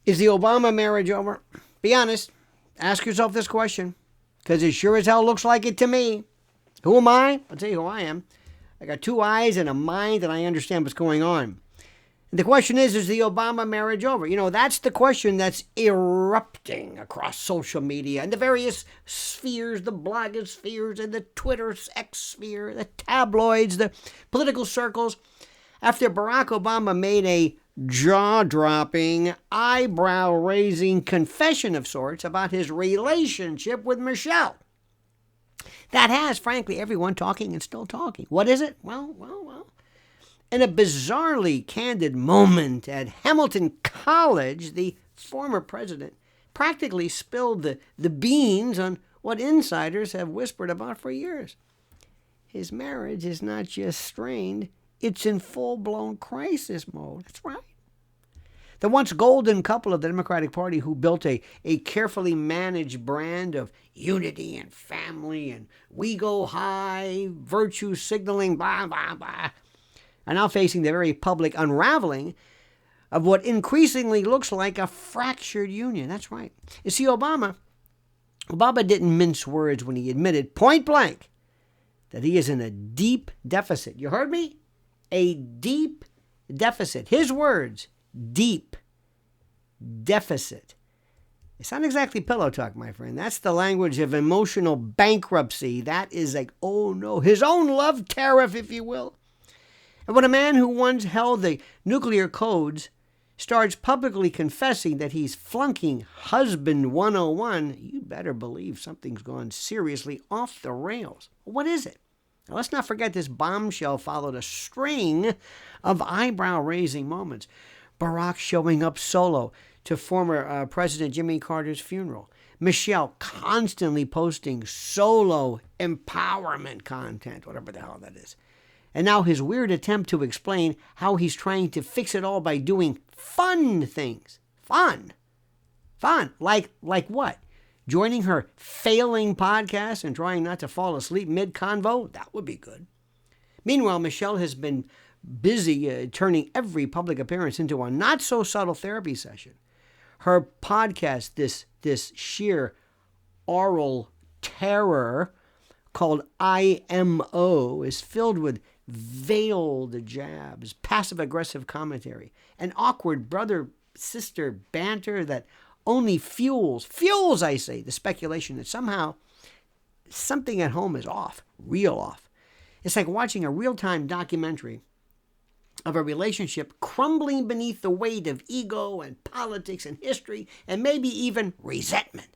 Is the Obama marriage over? Be honest. Ask yourself this question, because it sure as hell looks like it to me. Who am I? I'll tell you who I am. I got two eyes and a mind, and I understand what's going on. And the question is the Obama marriage over? You know, that's the question that's erupting across social media and the various spheres, the blogospheres and the Twitter X sphere, the tabloids, the political circles, after Barack Obama made a jaw-dropping, eyebrow-raising confession of sorts about his relationship with Michelle. That has, frankly, everyone talking and still talking. What is it? Well. In a bizarrely candid moment at Hamilton College, the former president practically spilled the beans on what insiders have whispered about for years. His marriage is not just strained, it's in full-blown crisis mode. That's right. The once golden couple of the Democratic Party who built a carefully managed brand of unity and family and we go high, virtue signaling, blah, blah, blah, are now facing the very public unraveling of what increasingly looks like a fractured union. That's right. You see, Obama didn't mince words when he admitted point blank that he is in a deep deficit. You heard me? A deep deficit. His words, deep deficit. It's not exactly pillow talk, my friend. That's the language of emotional bankruptcy. That is like, oh no, his own love tariff, if you will. And when a man who once held the nuclear codes starts publicly confessing that he's flunking Husband 101, you better believe something's gone seriously off the rails. What is it? Now, let's not forget this bombshell followed a string of eyebrow-raising moments. Barack showing up solo to former President Jimmy Carter's funeral. Michelle constantly posting solo empowerment content, whatever the hell that is. And now his weird attempt to explain how he's trying to fix it all by doing fun things. Fun. Like what? Joining her failing podcast and trying not to fall asleep mid-convo? That would be good. Meanwhile, Michelle has been busy turning every public appearance into a not-so-subtle therapy session. Her podcast, this sheer oral terror called IMO, is filled with veiled jabs, passive-aggressive commentary, and awkward brother-sister banter that only fuels, I say, the speculation that somehow something at home is off, real off. It's like watching a real-time documentary of a relationship crumbling beneath the weight of ego and politics and history and maybe even resentment.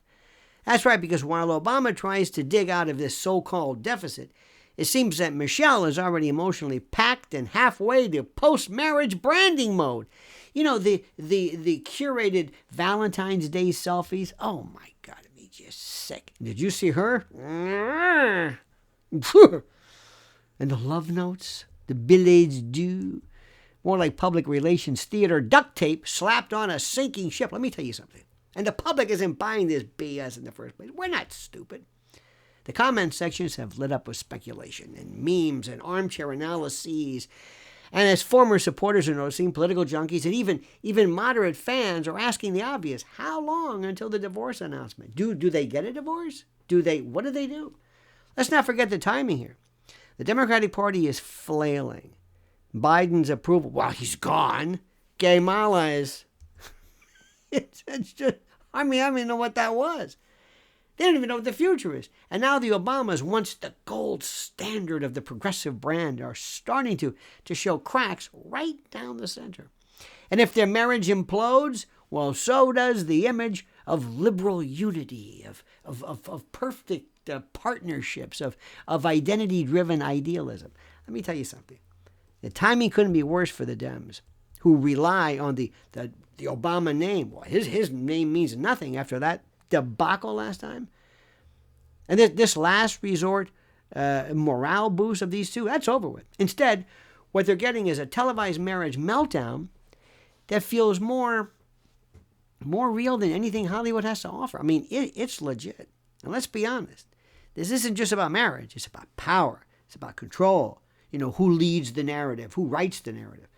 That's right, because while Obama tries to dig out of this so-called deficit, it seems that Michelle is already emotionally packed and halfway to post-marriage branding mode. You know, the curated Valentine's Day selfies. Oh, my God, it made you sick. Did you see her? And the love notes, the billets doux, more like public relations theater duct tape slapped on a sinking ship. Let me tell you something. And the public isn't buying this BS in the first place. We're not stupid. The comment sections have lit up with speculation and memes and armchair analyses. And as former supporters are noticing, political junkies and even moderate fans are asking the obvious: how long until the divorce announcement? Do they get a divorce? What do they do? Let's not forget the timing here. The Democratic Party is flailing. Biden's approval, well, he's gone. Kamala is. It's just, I don't know what that was. They don't even know what the future is. And now the Obamas, once the gold standard of the progressive brand, are starting to show cracks right down the center. And if their marriage implodes, well, so does the image of liberal unity, of perfect partnerships, of identity-driven idealism. Let me tell you something. The timing couldn't be worse for the Dems, who rely on the Obama name. Well, his name means nothing after that debacle last time. And this last resort morale boost of these two, that's over with. Instead, what they're getting is a televised marriage meltdown that feels more real than anything Hollywood has to offer. I mean, it's legit. And let's be honest. This isn't just about marriage. It's about power. It's about control. You know, who leads the narrative, who writes the narrative.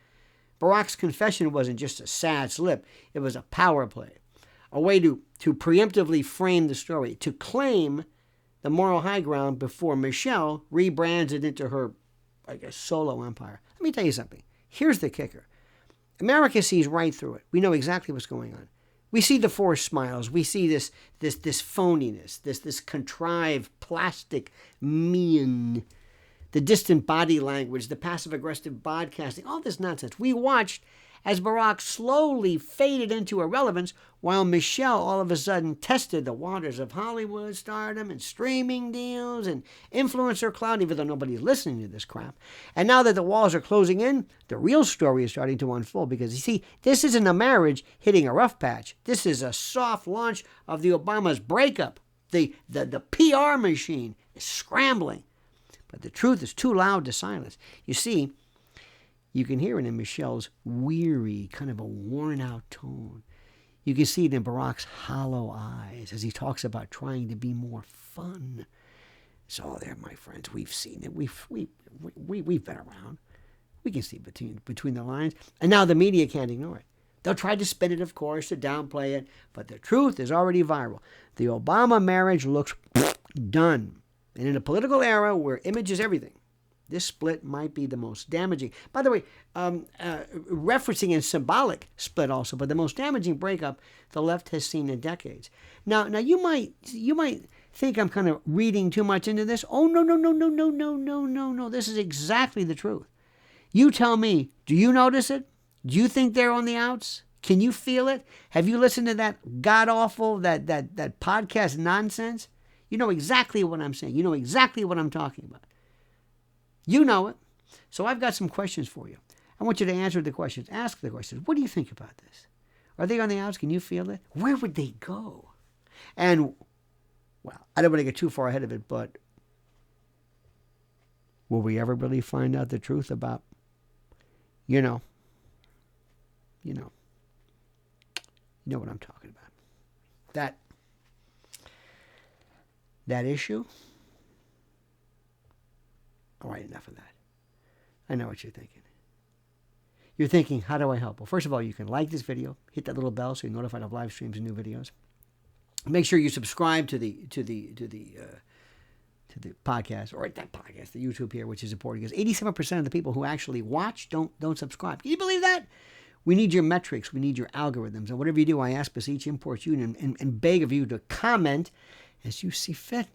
Barack's confession wasn't just a sad slip. It was a power play, a way to preemptively frame the story, to claim the moral high ground before Michelle rebrands it into her, I guess, solo empire. Let me tell you something. Here's the kicker. America sees right through it. We know exactly what's going on. We see the forced smiles. We see this phoniness, this contrived plastic mien, the distant body language, the passive-aggressive broadcasting, all this nonsense. We watched as Barack slowly faded into irrelevance while Michelle all of a sudden tested the waters of Hollywood stardom and streaming deals and influencer clout, even though nobody's listening to this crap. And now that the walls are closing in, the real story is starting to unfold because, you see, this isn't a marriage hitting a rough patch. This is a soft launch of the Obama's breakup. The PR machine is scrambling. But the truth is too loud to silence. You see, you can hear it in Michelle's weary, kind of a worn-out tone. You can see it in Barack's hollow eyes as he talks about trying to be more fun. It's all there, my friends. We've seen it. We've been around. We can see between the lines. And now the media can't ignore it. They'll try to spin it, of course, to downplay it. But the truth is already viral. The Obama marriage looks done. And in a political era where image is everything, this split might be the most damaging. By the way, referencing a symbolic split also, but the most damaging breakup the left has seen in decades. Now you might think I'm kind of reading too much into this. Oh, no. This is exactly the truth. You tell me, do you notice it? Do you think they're on the outs? Can you feel it? Have you listened to that god-awful, that podcast nonsense? You know exactly what I'm saying. You know exactly what I'm talking about. You know it. So I've got some questions for you. I want you to answer the questions. Ask the questions. What do you think about this? Are they on the outs? Can you feel it? Where would they go? And, well, I don't want to get too far ahead of it, but will we ever really find out the truth about, you know what I'm talking about. That issue? All right, enough of that. I know what you're thinking. You're thinking, how do I help? Well, first of all, you can like this video, hit that little bell so you're notified of live streams and new videos. Make sure you subscribe to the podcast, or that podcast, the YouTube here, which is important because 87% of the people who actually watch don't subscribe. Can you believe that? We need your metrics. We need your algorithms. And whatever you do, I ask, beseech, import you, and beg of you to comment as you see fit.